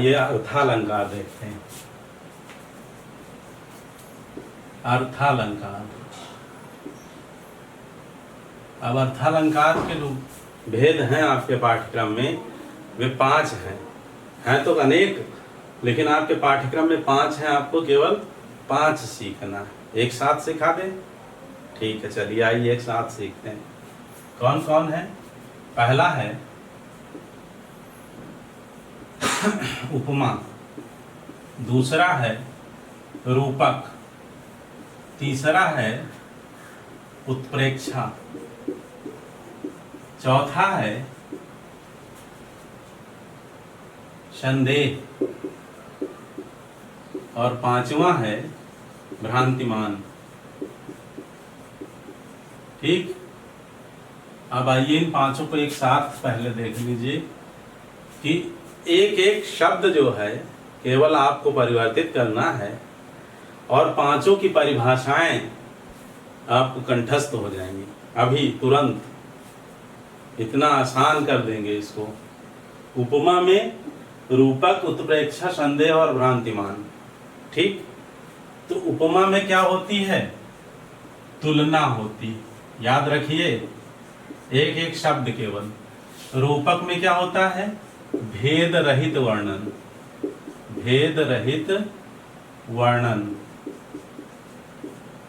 ये अर्थालंकार देखते हैं। अर्थालंकार, अब अर्थालंकार के जो भेद हैं आपके पाठ्यक्रम में वे 5 हैं तो अनेक, लेकिन आपके पाठ्यक्रम में 5 हैं, आपको केवल 5 सीखना है। एक साथ सिखा दें? ठीक है, चलिए आइए एक साथ सीखते हैं। कौन कौन है? पहला है उपमा, दूसरा है रूपक, तीसरा है उत्प्रेक्षा, चौथा है संदेह और 5वां है भ्रांतिमान। ठीक, अब आइए इन 5 को एक साथ पहले देख लीजिए कि एक एक शब्द जो है केवल आपको परिवर्तित करना है और 5 की परिभाषाएं आपको कंठस्थ हो जाएंगी। अभी तुरंत इतना आसान कर देंगे इसको। उपमा में रूपक, उत्प्रेक्षा, संदेह और भ्रांतिमान। ठीक, तो उपमा में क्या होती है? तुलना होती, याद रखिए, एक एक शब्द केवल। रूपक में क्या होता है? भेद रहित वर्णन, भेद रहित वर्णन।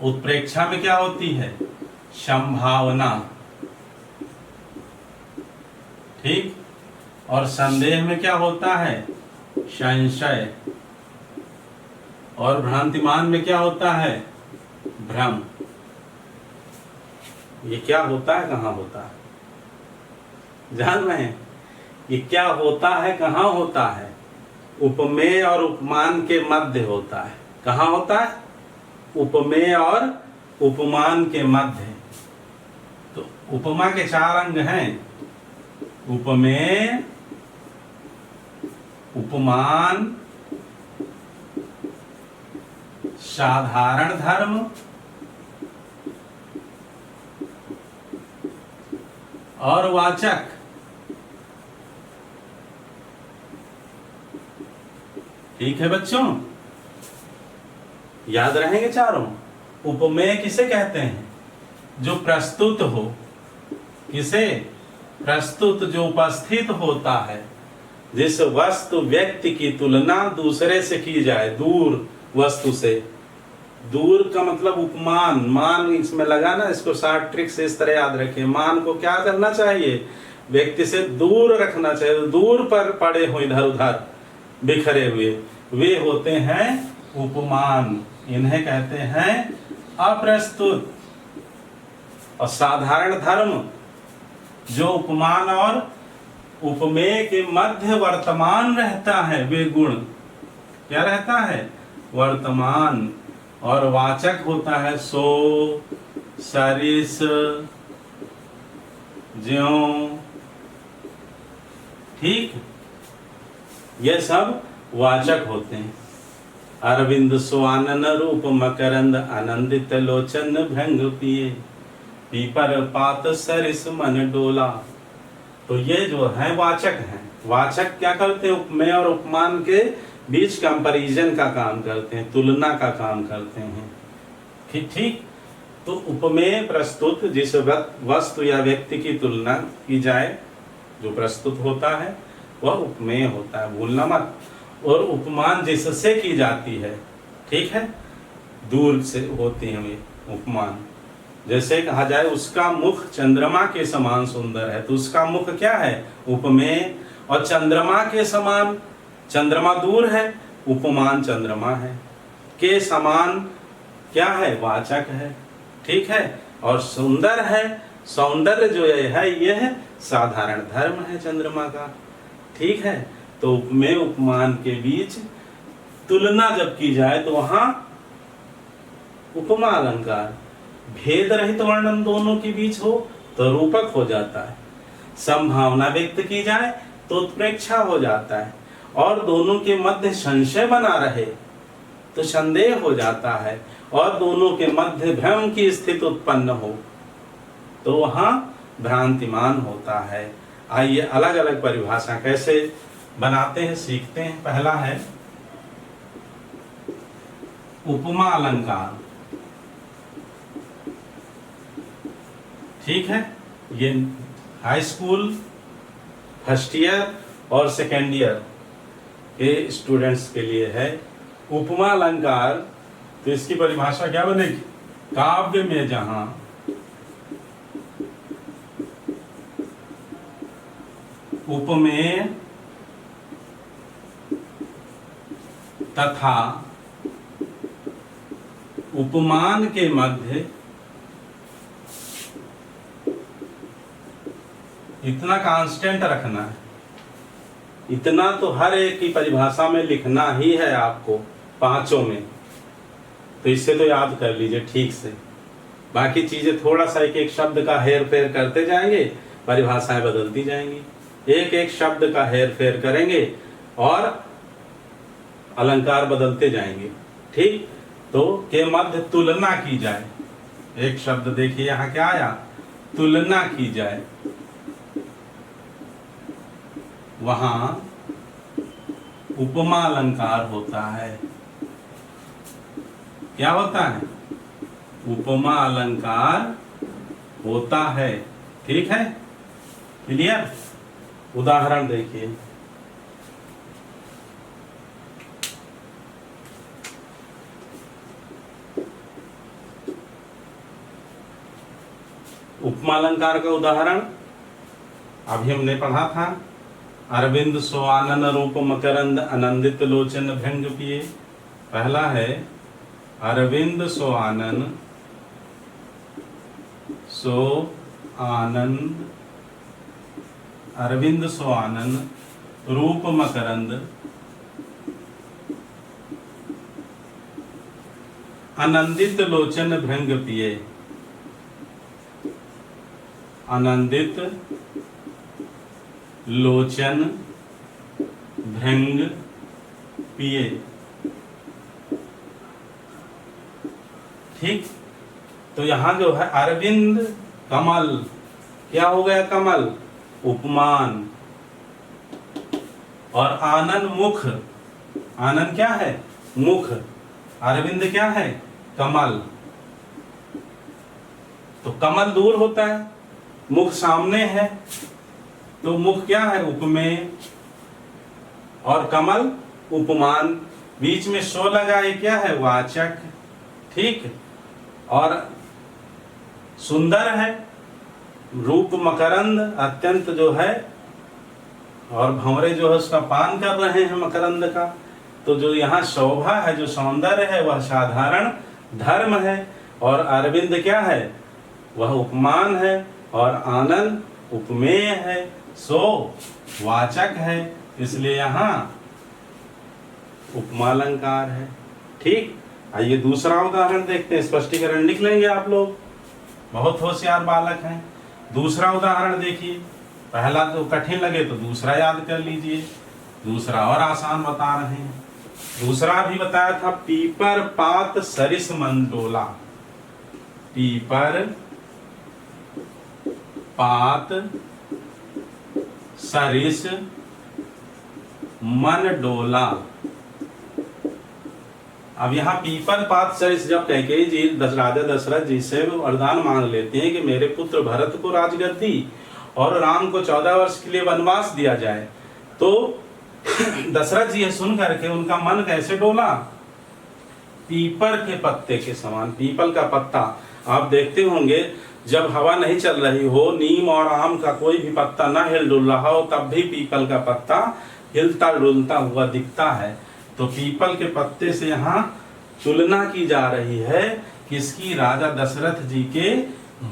उत्प्रेक्षा में क्या होती है? संभावना। ठीक, और संदेह में क्या होता है? संशय। और भ्रांतिमान में क्या होता है? भ्रम। ये क्या होता है, कहाँ होता है? जान रहे हैं ये क्या होता है, कहाँ होता है? उपमेय और उपमान के मध्य होता है। कहाँ होता है? उपमेय और उपमान के मध्य। तो उपमा के 4 अंग हैं, उपमेय, उपमान, साधारण धर्म और वाचक। ठीक है बच्चों, याद रहेंगे चारों। उपमेय किसे कहते हैं? जो प्रस्तुत हो। किसे? प्रस्तुत, जो उपस्थित होता है। जिस वस्तु व्यक्ति की तुलना दूसरे से की जाए, दूर वस्तु से। दूर का मतलब उपमान, मान इसमें लगा ना, इसको शॉर्ट ट्रिक से इस तरह याद रखिए। मान को क्या करना चाहिए? व्यक्ति से दूर रखना चाहिए। दूर पर पड़े हो, इधर उधर बिखरे हुए, वे होते हैं उपमान। इन्हें कहते हैं अप्रस्तुत। और साधारण धर्म, जो उपमान और उपमेय के मध्य वर्तमान रहता है, वे गुण क्या रहता है? वर्तमान। और वाचक होता है सो, सरिस, ज्यों। ठीक, ये सब वाचक होते हैं। अरविंद स्वानन रूप मकरंद, आनंदित लोचन भृंग पिए, पीपर पात सरिस मन डोला। तो ये जो है वाचक हैं। वाचक क्या करते हैं? उपमेय और उपमान के बीच कंपैरिजन का काम करते हैं, तुलना का काम करते हैं। ठीक, तो उपमेय प्रस्तुत, जिस वस्तु या व्यक्ति की तुलना की जाए, जो प्रस्तुत होता है वह उपमेय होता है, भूलना मत। और उपमान जिससे की जाती है, ठीक है, दूर से होती है वे उपमान। जैसे कहा जाए उसका मुख चंद्रमा के समान सुंदर है, तो उसका मुख क्या है? उपमेय। और चंद्रमा के समान, चंद्रमा दूर है, उपमान चंद्रमा है। के समान क्या है? वाचक है। ठीक है, और सुंदर है, सौंदर्य जो है यह साधारण धर्म है चंद्रमा का। ठीक है, तो उपमेय उपमान के बीच तुलना जब की जाए तो वहां उपमा अलंकार। भेद रहित वर्णन दोनों के बीच हो तो रूपक हो जाता है। संभावना व्यक्त की जाए तो उत्प्रेक्षा हो जाता है। और दोनों के मध्य संशय बना रहे तो संदेह हो जाता है। और दोनों के मध्य भ्रम की स्थिति उत्पन्न हो तो वहां भ्रांतिमान होता है। आइए अलग अलग परिभाषा कैसे बनाते हैं, सीखते हैं। पहला है उपमा अलंकार। ठीक है, ये हाई स्कूल फर्स्ट ईयर और सेकेंड ईयर के स्टूडेंट्स के लिए है। उपमा अलंकार, तो इसकी परिभाषा क्या बनेगी? काव्य में जहां उपमेय तथा उपमान के मध्य इतना कांस्टेंट रखना है। इतना तो हर एक की परिभाषा में लिखना ही है आपको, पांचों में। तो इससे तो याद कर लीजिए ठीक से। बाकी चीजें थोड़ा सा एक एक शब्द का हेर फेर करते जाएंगे, परिभाषाएं बदलती जाएंगी। एक एक शब्द का हेर फेर करेंगे और अलंकार बदलते जाएंगे। ठीक, तो के मध्य तुलना की जाए। एक शब्द देखिए यहां क्या आया, तुलना की जाए। वहां उपमा अलंकार होता है। क्या होता है? उपमा अलंकार होता है। ठीक है, क्लियर? उदाहरण देखिए, उपमा अलंकार का उदाहरण अभी हमने पढ़ा था। अरविंद सो आनन रूप मकरंद आनंदित लोचन भृंग पिए। पहला है अरविंद सो आनन सो आनंद, अरविंद सो आनंद रूप मकरंद आनंदित लोचन भृंग पिए। आनंदित लोचन भृंग पिए। ठीक, तो यहां जो है अरविंद कमल, क्या हो गया? कमल उपमान। और आनन मुख, आनन क्या है? मुख। अरविंद क्या है? कमल। तो कमल दूर होता है, मुख सामने है, तो मुख क्या है? उपमेय। और कमल उपमान। बीच में सो लगा, ये क्या है? वाचक। ठीक, और सुंदर है, रूप मकरंद अत्यंत जो है, और भंवरे जो है उसका पान कर रहे हैं मकरंद का। तो जो यहाँ शोभा है, जो सौंदर्य है, वह साधारण धर्म है। और अरविंद क्या है? वह उपमान है। और आनंद उपमेय है, सो वाचक है, इसलिए यहाँ उपमालंकार है। ठीक, आइए दूसरा उदाहरण देखते हैं। स्पष्टीकरण लिख लेंगे आप लोग, बहुत होशियार बालक हैं। दूसरा उदाहरण देखिए। पहला तो कठिन लगे तो दूसरा याद कर लीजिए, दूसरा और आसान बता रहे हैं। दूसरा भी बताया था, पीपर पात सरिस मंडोला। पीपर पात सरिस मन डोला। अब यहाँ पीपर पात सरिस, जब कैकेयी जी राजा दशरथ जी से वरदान मांग लेते हैं कि मेरे पुत्र भरत को राजगद्दी और राम को 14 वर्ष के लिए वनवास दिया जाए, तो दशरथ जी सुन करके उनका मन कैसे डोला? पीपर के पत्ते के समान। पीपल का पत्ता आप देखते होंगे, जब हवा नहीं चल रही हो, नीम और आम का कोई भी पत्ता ना हिल डुल रहा हो, तब भी पीपल का पत्ता हिलता डुलता हुआ दिखता है। तो पीपल के पत्ते से यहाँ तुलना की जा रही है, किसकी? राजा दशरथ जी के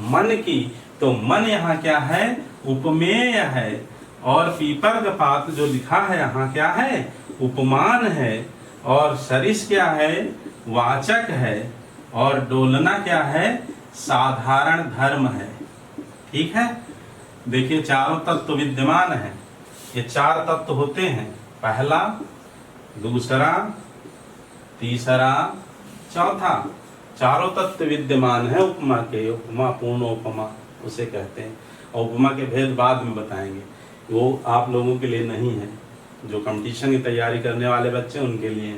मन की। तो मन यहाँ क्या है? उपमेय है। और पीपल का पात जो लिखा है यहाँ क्या है? उपमान है। और सरिस क्या है? वाचक है। और डोलना क्या है? साधारण धर्म है। ठीक है, देखिए चारों तत्व विद्यमान है। ये चार तत्व होते हैं, पहला, दूसरा, तीसरा, चौथा। चारों तत्व विद्यमान है उपमा के। उपमा पूर्ण उपमा उसे कहते हैं। और उपमा के भेद बाद में बताएंगे, वो आप लोगों के लिए नहीं है। जो कंपटीशन की तैयारी करने वाले बच्चे उनके लिए।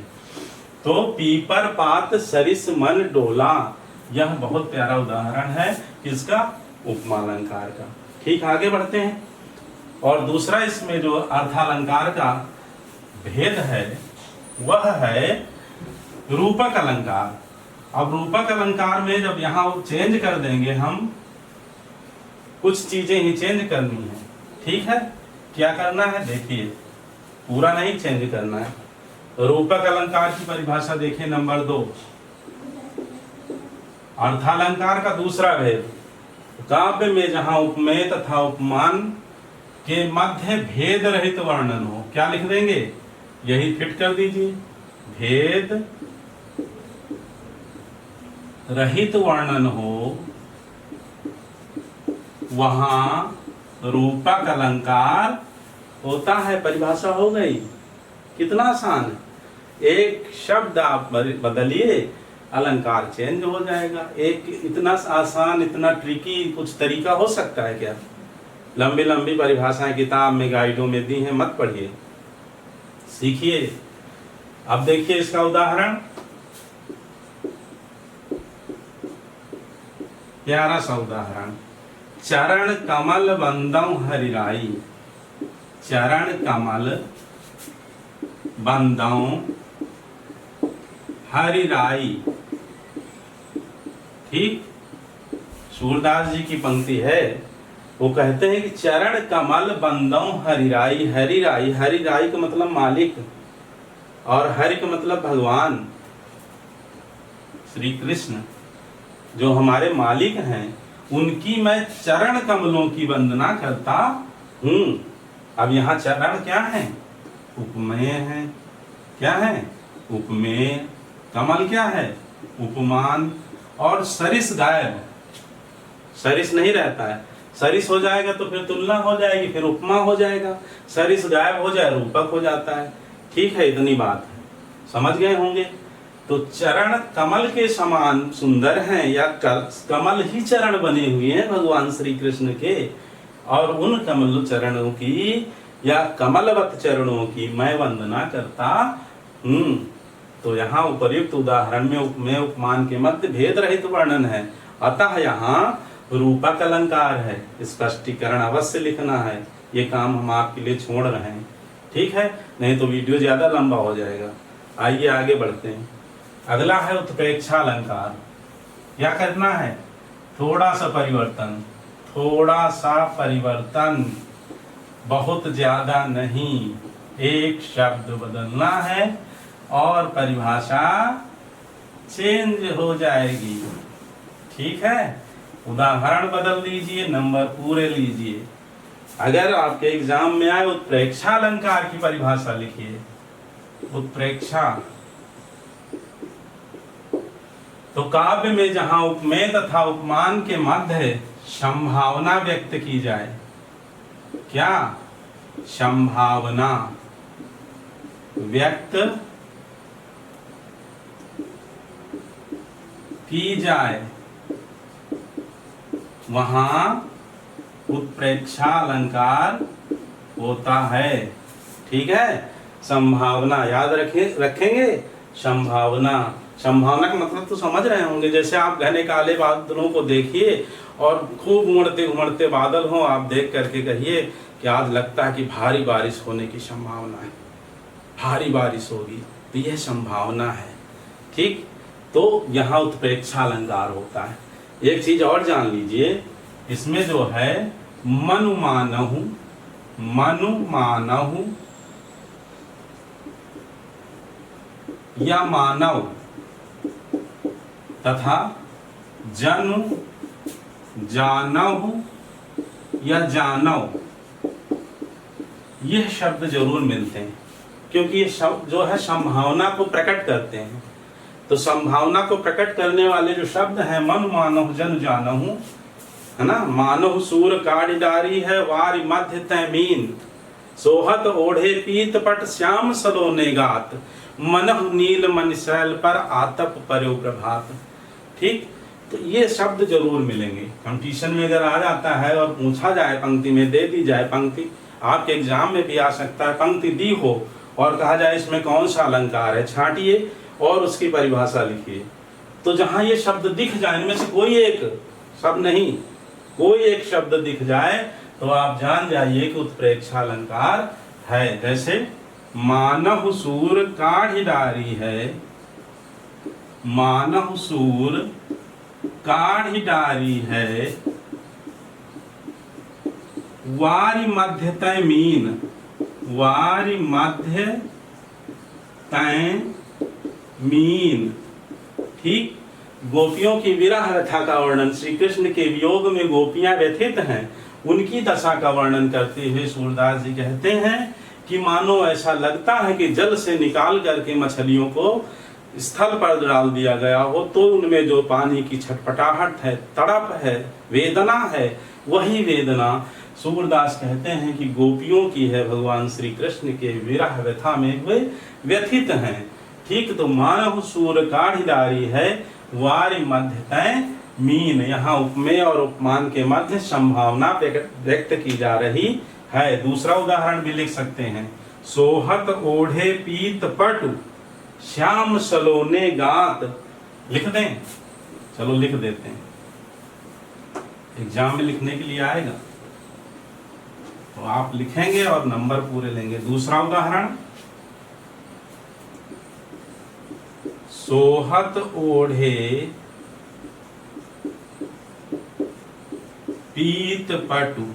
तो पीपर पात सरिस मन डोला, यह बहुत प्यारा उदाहरण है किसका? उपमा अलंकार का। ठीक, आगे बढ़ते हैं। और दूसरा इसमें जो अर्थालंकार का भेद है वह है रूपक अलंकार। अब रूपक अलंकार में जब यहाँ चेंज कर देंगे हम, कुछ चीजें ही चेंज करनी है। ठीक है, क्या करना है देखिए, पूरा नहीं चेंज करना है। रूपक अलंकार की परिभाषा देखिए नंबर 2। अर्थालंकार का दूसरा भेद, काव्य में जहां उपमेय तथा उपमान के मध्य भेद रहित वर्णन हो, क्या लिख देंगे? यही फिट कर दीजिए, भेद रहित वर्णन हो वहां रूपक अलंकार होता है। परिभाषा हो गई, कितना आसान है। एक शब्द आप बदलिए, अलंकार चेंज हो जाएगा। एक इतना आसान, इतना ट्रिकी कुछ तरीका हो सकता है क्या? लंबी लंबी परिभाषाएं किताब में, गाइडों में दी हैं, मत पढ़िए, सीखिए। अब देखिए इसका उदाहरण, प्यारा सा उदाहरण, चरण कमल बंदौ हरिराई। चरण कमल बंदौ हरिराई। ठीक, सूरदास जी की पंक्ति है। वो कहते हैं कि चरण कमल बंदौ हरिराई। हरिराई, हरिराई का मतलब मालिक, और हरि का मतलब भगवान श्री कृष्ण, जो हमारे मालिक हैं, उनकी मैं चरण कमलों की वंदना करता हूं। अब यहाँ चरण क्या है? उपमेय है। क्या है? उपमेय। कमल क्या है? उपमान। और सरिस गायब, सरिस नहीं रहता है। सरिस हो जाएगा तो फिर तुलना हो जाएगी, फिर उपमा हो जाएगा। सरिस गायब हो जाए, रूपक हो जाता है। ठीक है, इतनी बात है, समझ गए होंगे। तो चरण कमल के समान सुंदर हैं, या कमल ही चरण बने हुए हैं भगवान श्री कृष्ण के, और उन कमल चरणों की या कमलवत चरणों की मैं वंदना करता हूं। तो यहाँ उपर्युक्त उदाहरण में उपमेय उपमान के मध्य भेद रहित वर्णन है, अतः यहाँ रूपक अलंकार है। स्पष्टीकरण अवश्य लिखना है, ये काम हम आपके लिए छोड़ रहे हैं। ठीक है, नहीं तो वीडियो ज्यादा लंबा हो जाएगा। आइए आगे बढ़ते हैं। अगला है उत्प्रेक्षा अलंकार। क्या करना है? थोड़ा सा परिवर्तन, थोड़ा सा परिवर्तन, बहुत ज्यादा नहीं। एक शब्द बदलना है और परिभाषा चेंज हो जाएगी। ठीक है, उदाहरण बदल दीजिए, नंबर पूरे लीजिए। अगर आपके एग्जाम में आए उत्प्रेक्षा अलंकार की परिभाषा लिखिए। उत्प्रेक्षा, तो काव्य में जहां उपमेय तथा उपमान के मध्य संभावना व्यक्त की जाए। क्या? संभावना व्यक्त की जाए, वहां उत्प्रेक्षा अलंकार होता है। ठीक है, संभावना याद रखेंगे। संभावना, संभावना का मतलब तो समझ रहे होंगे। जैसे आप घने काले बादलों को देखिए और खूब उमड़ते उमड़ते बादल हो, आप देख करके कहिए कि आज लगता है कि भारी बारिश होने की संभावना है, भारी बारिश होगी, तो यह संभावना है। ठीक, तो यहाँ उत्प्रेक्षा अलंकार होता है। एक चीज और जान लीजिए, इसमें जो है मनुमानहु, मनुमानहु या मानव तथा जनु जानहु या जानव, यह शब्द जरूर मिलते हैं, क्योंकि ये शब्द जो है संभावना को प्रकट करते हैं। तो संभावना को प्रकट करने वाले जो शब्द हैं, मन मानव जन जानहु, है ना। मानव सूर काढ़ डारी है, वारि मध्य तैमीन, सोहत ओढ़े पीत पट श्याम सलोने गात, मनहु नील मन शैल पर आतप पर्यो प्रभात। ठीक, तो ये शब्द जरूर मिलेंगे। कंपटीशन में अगर आ जाता है और पूछा जाए, पंक्ति में दे दी जाए पंक्ति, आपके एग्जाम में भी आ सकता है, पंक्ति दी हो और कहा जाए इसमें कौन सा अलंकार है, छांटिए और उसकी परिभाषा लिखिए। तो जहां ये शब्द दिख जाए, इनमें से कोई एक शब्द नहीं, कोई एक शब्द दिख जाए तो आप जान जाइए कि उत्प्रेक्षा अलंकार है। जैसे मानव सूर काढ़िडारी है, मानव सूर काढ़िडारी है, वारि मध्य तय मीन, वारि मध्य तय मीन। ठीक, गोपियों की विरह व्यथा का वर्णन, श्री कृष्ण के वियोग में गोपियां व्यथित हैं, उनकी दशा का वर्णन करते हुए सूरदास जी कहते हैं कि मानो ऐसा लगता है कि जल से निकाल करके मछलियों को स्थल पर डाल दिया गया हो, तो उनमें जो पानी की छटपटाहट है, तड़प है, वेदना है, वही वेदना सूरदास कहते हैं कि गोपियों की है, भगवान श्री कृष्ण के विरह व्यथा में वे व्यथित हैं। ठीक, तो मानव सूर काढ़िडारी है, वारि मध्य तय मीन, यहाँ उपमेय और उपमान के मध्य संभावना व्यक्त की जा रही है। दूसरा उदाहरण भी लिख सकते हैं, सोहत ओढ़े पीत पटु, श्याम सलोने गात। लिख दें, चलो लिख देते हैं, एग्जाम में लिखने के लिए आएगा तो आप लिखेंगे और नंबर पूरे लेंगे। दूसरा उदाहरण, सोहत ओढ़े पीत पटु,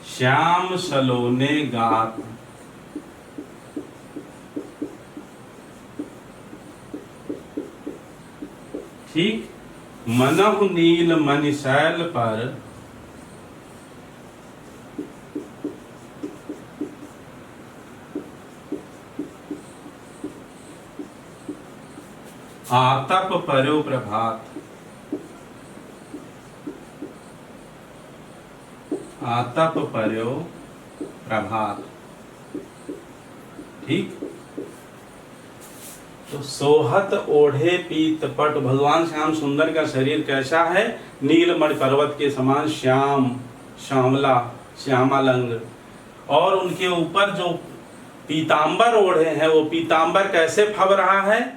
श्याम सलोने गात। ठीक, मनहु नील मणिशैल पर, आतप पर्यो प्रभात, आतप पर्यो प्रभात। ठीक, तो सोहत ओढ़े पीत पट, भगवान श्याम सुंदर का शरीर कैसा है, नीलमणि पर्वत के समान श्याम, श्यामला, श्यामालंग, और उनके ऊपर जो पीतांबर ओढ़े हैं वो पीतांबर कैसे फब रहा है,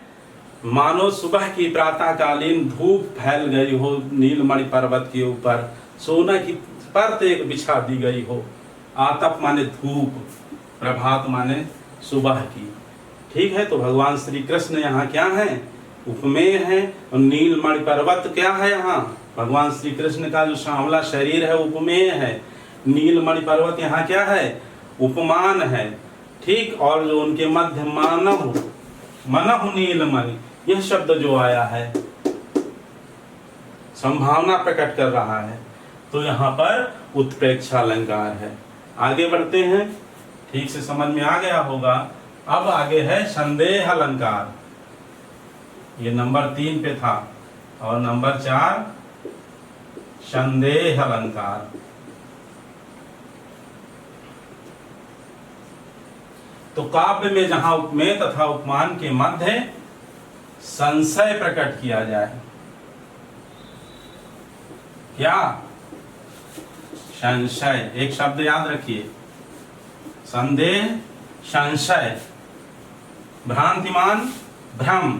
मानो सुबह की प्रातःकालीन धूप फैल गई हो नीलमणि पर्वत के ऊपर, सोना की परत एक बिछा दी गई हो। आतप माने धूप, प्रभात माने सुबह की। ठीक है, तो भगवान श्री कृष्ण यहाँ क्या है, उपमेय है, और नीलमणि पर्वत क्या है, यहाँ भगवान श्री कृष्ण का जो श्यामला शरीर है उपमेय है, नीलमणि पर्वत यहाँ क्या है, उपमान है। ठीक, और जो उनके मध्य मानव, मनहु नीलमणि, यह शब्द जो आया है संभावना प्रकट कर रहा है, तो यहाँ पर उत्प्रेक्षा अलंकार है। आगे बढ़ते हैं, ठीक से समझ में आ गया होगा। अब आगे है संदेह अलंकार, ये नंबर 3 पे था, और नंबर 4 संदेह अलंकार। तो काव्य में जहां उपमेय तथा उपमान के मध्य संशय प्रकट किया जाए, क्या, संशय, एक शब्द याद रखिए, संदेह, संशय, भ्रांतिमान, भ्रम।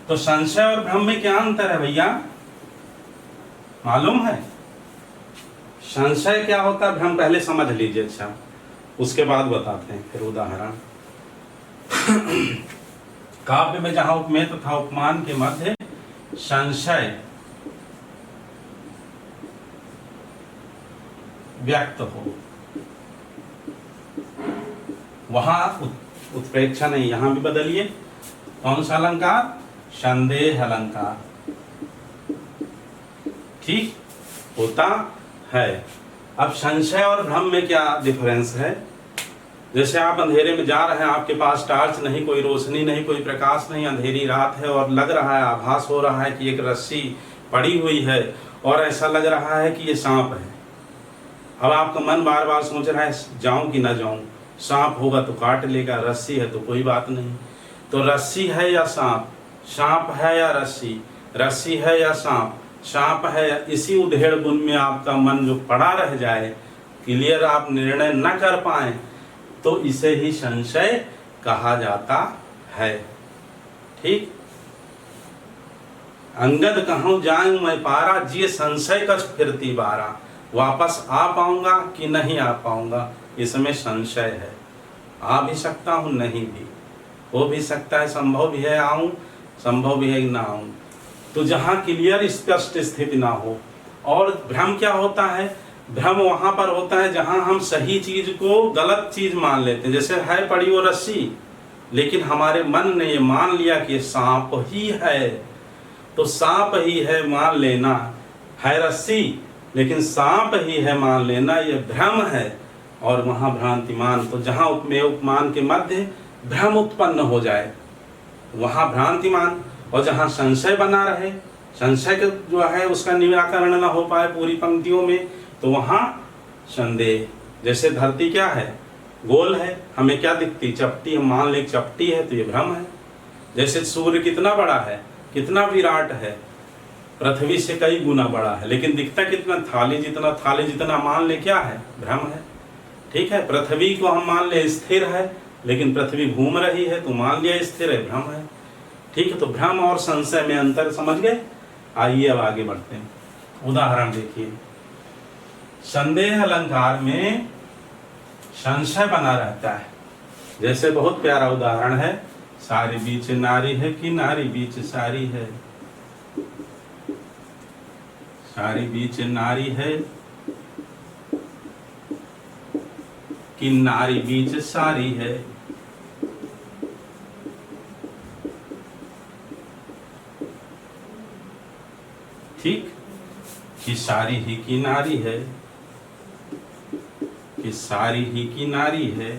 तो संशय और भ्रम में क्या अंतर है भैया, मालूम है? संशय क्या होता है, भ्रम पहले समझ लीजिए, अच्छा उसके बाद बताते हैं फिर उदाहरण। काव्य में जहां उपमेय तथा उपमान के मध्य संशय व्यक्त हो, वहां उत्प्रेक्षा नहीं, यहां भी बदलिए। कौन सा अलंकार, संदेह अलंकार। ठीक होता है। अब संशय और भ्रम में क्या डिफरेंस है, जैसे आप अंधेरे में जा रहे हैं, आपके पास टार्च नहीं, कोई रोशनी नहीं, कोई प्रकाश नहीं, अंधेरी रात है और लग रहा है, आभास हो रहा है कि एक रस्सी पड़ी हुई है और ऐसा लग रहा है कि ये सांप है। अब आपका मन बार बार सोच रहा है जाऊं कि ना जाऊं, सांप होगा तो काट लेगा, रस्सी है तो कोई बात नहीं। तो रस्सी है या सांप, सांप है या रस्सी, रस्सी है या सांप, सांप है, इसी उधेड़ बुन में आपका मन जो पड़ा रह जाए, क्लियर आप निर्णय न कर पाए, तो इसे ही संशय कहा जाता है। ठीक। अंगद कहूँ जाऊं मैं पारा, जिये संशय कछ फिरती बारा। वापस आ पाऊंगा कि नहीं आ पाऊंगा, इसमें संशय है। आ भी सकता हूँ, नहीं भी हो भी सकता है, संभव भी है आऊं, संभव भी है कि ना आऊं। तो जहाँ क्लियर स्पष्ट स्थिति ना हो। और भ्रम क्या होता है? भ्रम वहां पर होता है जहां हम सही चीज को गलत चीज मान लेते हैं। जैसे है पड़ी वो रस्सी, लेकिन हमारे मन ने ये मान लिया कि सांप ही है, तो सांप ही है मान लेना, है रस्सी लेकिन सांप ही है मान लेना, ये भ्रम है और वहां भ्रांतिमान। तो जहां उपमेय उपमान के मध्य भ्रम उत्पन्न हो जाए वहां भ्रांतिमान, और जहां संशय बना रहे, संशय जो है उसका निराकरण न हो पाए पूरी पंक्तियों में, तो वहां संदेह। जैसे धरती क्या है? गोल है, हमें क्या दिखती? चपटी। हम मान ले चपटी है, तो ये भ्रम है। जैसे सूर्य कितना बड़ा है, कितना विराट है, पृथ्वी से कई गुना बड़ा है, लेकिन दिखता कितना? थाली जितना। थाली जितना मान ले क्या है? भ्रम है। ठीक है। पृथ्वी को हम मान ले स्थिर है, लेकिन पृथ्वी घूम रही है, तो मान लिया स्थिर है, भ्रम है। ठीक है। तो भ्रम और संशय में अंतर समझ गए? आइए अब आगे बढ़ते हैं। उदाहरण देखिए, संदेह अलंकार में संशय बना रहता है। जैसे बहुत प्यारा उदाहरण है, सारी बीच नारी है कि नारी बीच सारी है। सारी बीच नारी है कि नारी बीच सारी है। ठीक। कि सारी ही की नारी है, कि सारी ही की नारी है।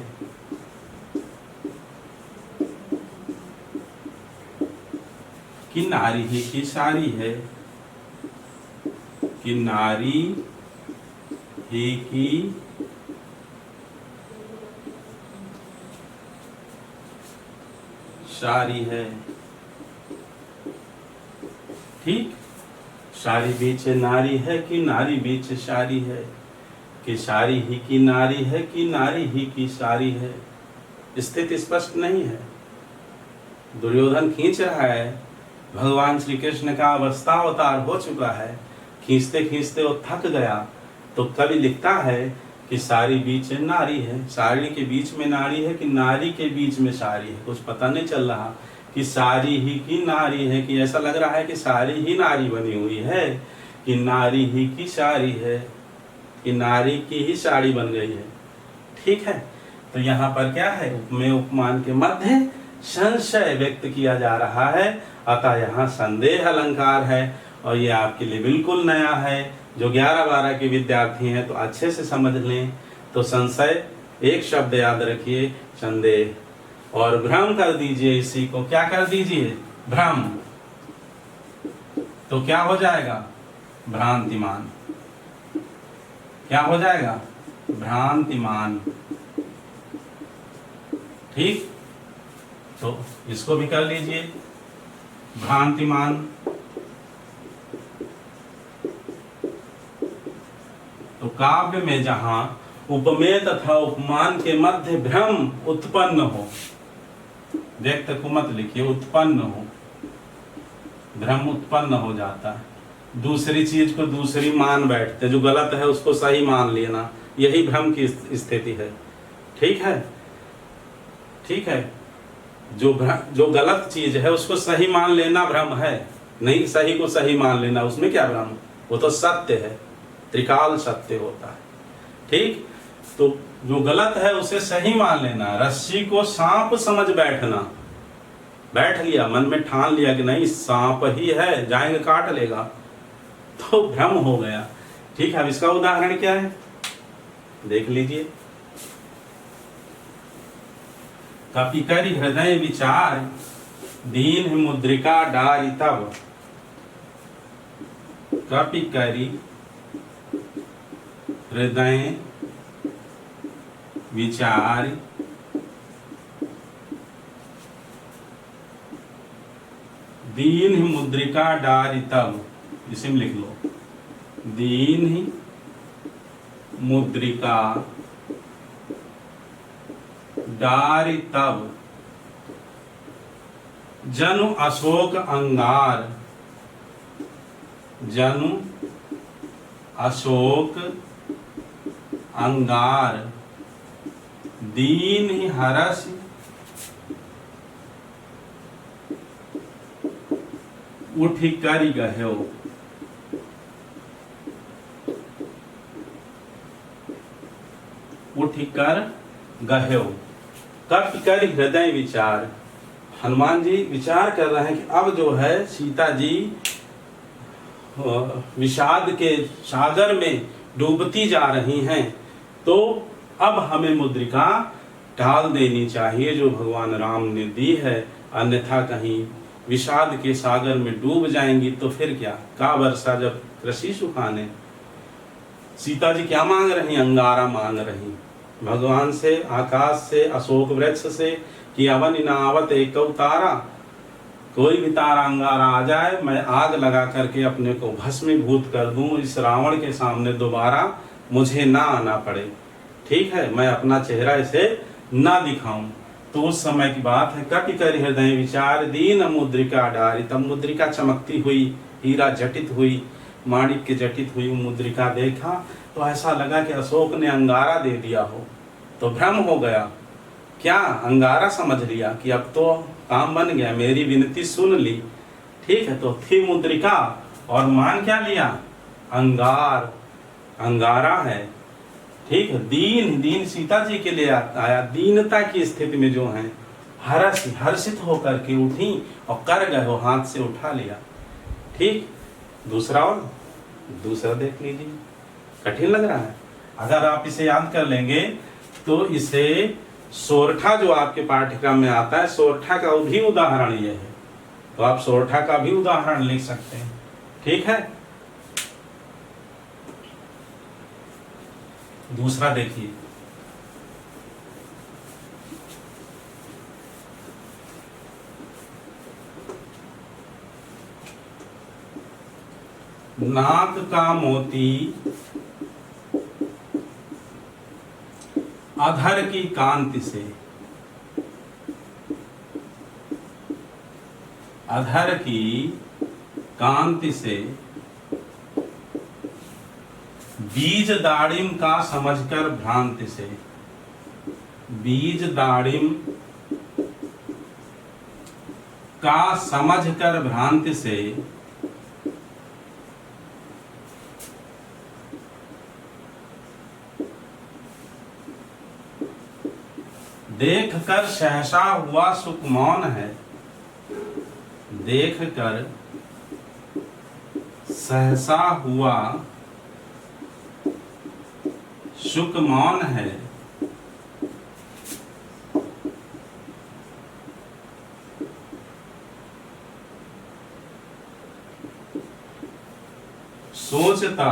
कि नारी ही की सारी है। कि नारी ही की सारी है। ठीक। सारी बीच नारी है कि नारी बीच सारी है। कि सारी ही की नारी है कि नारी ही की सारी है। स्थिति स्पष्ट नहीं है। दुर्योधन खींच रहा है, भगवान श्री कृष्ण का अवस्थावतार हो चुका है, खींचते खींचते वो थक गया, तो कवि लिखता है कि सारी बीच नारी है। साड़ी के बीच में नारी है कि नारी के बीच में साड़ी है, कुछ पता नहीं चल रहा कि सारी ही की नारी है, कि ऐसा लग रहा है कि सारी ही नारी बनी हुई है, कि नारी ही की साड़ी है, कि नारी की ही साड़ी बन गई है। ठीक है। तो यहाँ पर क्या है? उपमेय उपमान के मध्य संशय व्यक्त किया जा रहा है, अतः यहाँ संदेह अलंकार है, और ये आपके लिए बिल्कुल नया है। जो 11-12 के विद्यार्थी हैं तो अच्छे से समझ लें। तो संशय एक शब्द याद रखिए, संदेह, और भ्रम कर दीजिए, इसी को क्या कर दीजिए? भ्रम। तो क्या हो जाएगा? भ्रांतिमान। क्या हो जाएगा? भ्रांतिमान। ठीक। तो इसको भी कर लीजिए, भ्रांतिमान। तो काव्य में जहां उपमेय तथा उपमान के मध्य भ्रम उत्पन्न हो, व्यक्त को मत लिखिए, उत्पन्न हो, भ्रम उत्पन्न हो जाता है। दूसरी चीज को दूसरी मान बैठते, जो गलत है उसको सही मान लेना, यही भ्रम की स्थिति है। ठीक है। ठीक है। जो गलत चीज है उसको सही मान लेना भ्रम है, नहीं सही को सही मान लेना, उसमें क्या भ्रम? वो तो सत्य है, त्रिकाल सत्य होता है। ठीक। तो जो गलत है उसे सही मान लेना, रस्सी को सांप समझ बैठना, बैठ लिया, मन में ठान लिया कि नहीं सांप ही है, जाएंगे काट लेगा, तो भ्रम हो गया। ठीक है। अब इसका उदाहरण क्या है देख लीजिए। कपि करि हृदय विचार, दीन मुद्रिका डारी तब। कपि करि हृदय विचार, दीन मुद्रिका डारी तब। इसी में लिख लो, दीन मुद्रिका डारि तब, जनु अशोक अंगार, जनु अशोक अंगार, दीन ही हरस उठि करि गह्यो। उठि कर गह्यो, कपि करि हृदय विचार। हनुमान जी विचार कर रहे हैं कि अब जो है सीता जी विषाद के सागर में डूबती जा रही हैं, तो अब हमें मुद्रिका डाल देनी चाहिए जो भगवान राम ने दी है, अन्यथा कहीं विषाद के सागर में डूब जाएंगी तो फिर क्या, का वर्षा जब कृषि सुखाने। सीता जी क्या मांग रही, अंगारा मांग रही भगवान से, आकाश से, अशोक वृक्ष से कि अवन न आवत एक तारा, कोई भी तारा अंगारा आ जाए मैं आग लगा करके अपने को भस्मीभूत कर दूं, इस रावण के सामने दोबारा मुझे ना आना पड़े, ठीक है, मैं अपना चेहरा इसे ना दिखाऊं। तो उस समय की बात है, कपि करि हृदय विचार, दीन मुद्रिका डारि। तब मुद्रिका चमकती हुई, हीरा जटित हुई, माणिक्य जटित हुई मुद्रिका देखा तो ऐसा लगा कि अशोक ने अंगारा दे दिया हो, तो भ्रम हो गया, क्या अंगारा समझ लिया कि अब तो काम बन गया, मेरी विनती सुन ली, ठीक है। तो थी मुद्रिका और मान क्या लिया, अंगार, अंगारा है, ठीक है। दीन, दीन सीता जी के लिए आया, दीनता की स्थिति में जो है हर्षित होकर के उठी और कर गए हो, हाथ से उठा लिया, ठीक। दूसरा, और दूसरा देख लीजिए, कठिन लग रहा है, अगर आप इसे याद कर लेंगे तो इसे सोरठा जो आपके पाठ्यक्रम में आता है, सोरठा का भी उदाहरण ये है, तो आप सोरठा का भी उदाहरण लिख सकते हैं, ठीक है। दूसरा देखिए, नाक का मोती अधर की कांति से, अधर की कांति से बीज दाड़िम का समझकर भ्रांति से, बीज दाड़िम का समझकर भ्रांति से देख कर सहसा हुआ सुख मौन है, देख कर सहसा हुआ सुख मौन है, सोचता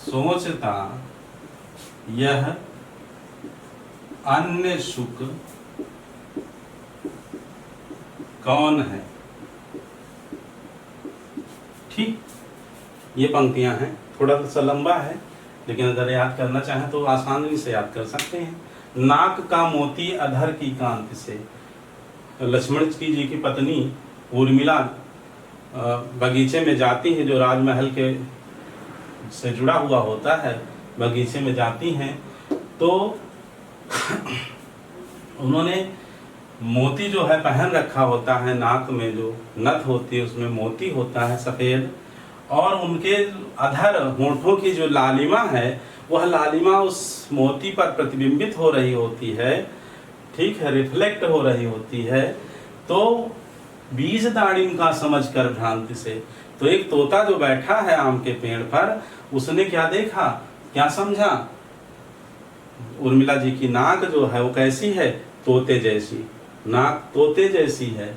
सोचता यह अन्य सुख कौन है, ठीक। ये पंक्तियां हैं, थोड़ा सा लंबा है लेकिन अगर याद करना चाहें तो आसानी से याद कर सकते हैं। नाक का मोती अधर की कांति से, लक्ष्मण जी की पत्नी उर्मिला बगीचे में जाती है, जो राजमहल के से जुड़ा हुआ होता है, बगीचे में जाती हैं तो उन्होंने मोती जो है पहन रखा होता है, नाक में जो नथ होती है उसमें मोती होता है सफ़ेद, और उनके अधर होंठों की जो लालिमा है वह लालिमा उस मोती पर प्रतिबिंबित हो रही होती है, ठीक है, रिफ्लेक्ट हो रही होती है। तो बीज दाड़िम का समझकर भ्रांति से, तो एक तोता जो बैठा है आम के पेड़ पर, उसने क्या देखा, क्या समझा, उर्मिला जी की नाक जो है वो कैसी है, तोते जैसी, नाक तोते जैसी है,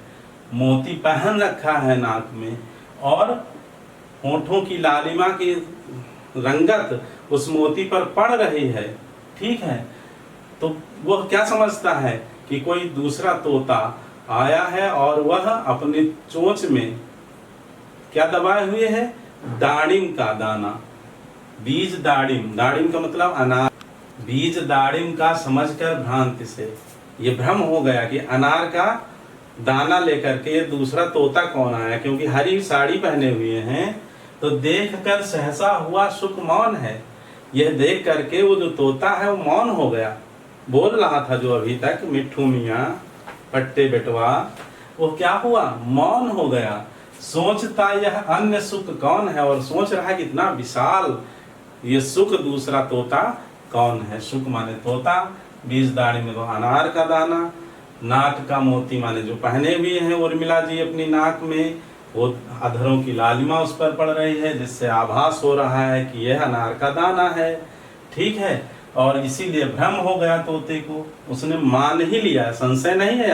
मोती पहन रखा है नाक में, और होठों की लालिमा की रंगत उस मोती पर पड़ रही है, ठीक है। तो वह क्या समझता है कि कोई दूसरा तोता आया है और वह अपनी चोंच में क्या दबाए हुए है? दाड़िम का दाना। बीज दाड़िम, दाड़िम का मतलब अनार। बीज दाड़िम का समझकर भ्रांति से ये भ्रम हो गया कि अनार का दाना लेकर के ये दूसरा तोता कौन आया, क्योंकि हरी साड़ी पहने हुए हैं। तो देखकर सहसा हुआ सुख मौन है। यह देख करके वो जो तोता है वो मौन हो गया। बोल रहा था जो अभी तक मिट्ठू मियाँ पट्टे बेटवा, वो क्या हुआ? मौन हो गया। सोचता यह अन्य सुख कौन है, और सोच रहा है कितना विशाल ये सुख दूसरा तोता कौन है। सुख माने तोता, बीज दाढ़ी में तो अनार का दाना, नाक का मोती माने जो पहने हुए हैं उर्मिला जी अपनी नाक में, वो अधरों की लालिमा उस पर पड़ रही है, जिससे आभास हो रहा है कि यह अनार का दाना है। ठीक है, और इसीलिए भ्रम हो गया तोते को, उसने मान ही लिया, संशय नहीं है।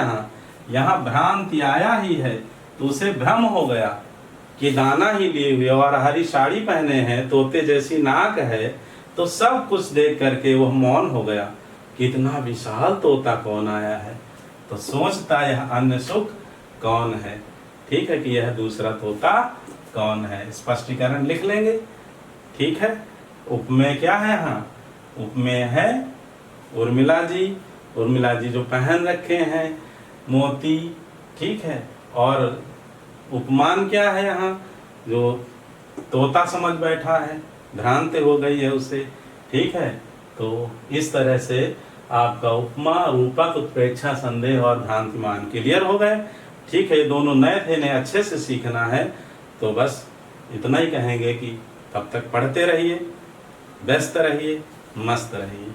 यहाँ भ्रांति आया ही है, तो उसे भ्रम हो गया कि दाना ही लिए हुए और हरी साड़ी पहने हैं, तोते जैसी नाक है। तो सब कुछ देख करके वह मौन हो गया, कितना विशाल तोता कौन आया है। तो सोचता यह अन्य सुख कौन है। ठीक है, कि यह दूसरा तोता कौन है, स्पष्टीकरण लिख लेंगे। ठीक है, उपमेय क्या है? यहाँ उपमेय है उर्मिला जी, उर्मिला जी जो पहन रखे हैं मोती। ठीक है, और उपमान क्या है? यहाँ जो तोता समझ बैठा है, भ्रांति हो गई है उसे। ठीक है, तो इस तरह से आपका उपमा, रूपक, उत्प्रेक्षा, संदेह और भ्रांतिमान क्लियर हो गए। ठीक है, दोनों नए थे, इन्हें अच्छे से सीखना है। तो बस इतना ही कहेंगे कि तब तक पढ़ते रहिए, व्यस्त रहिए, मस्त रहिए।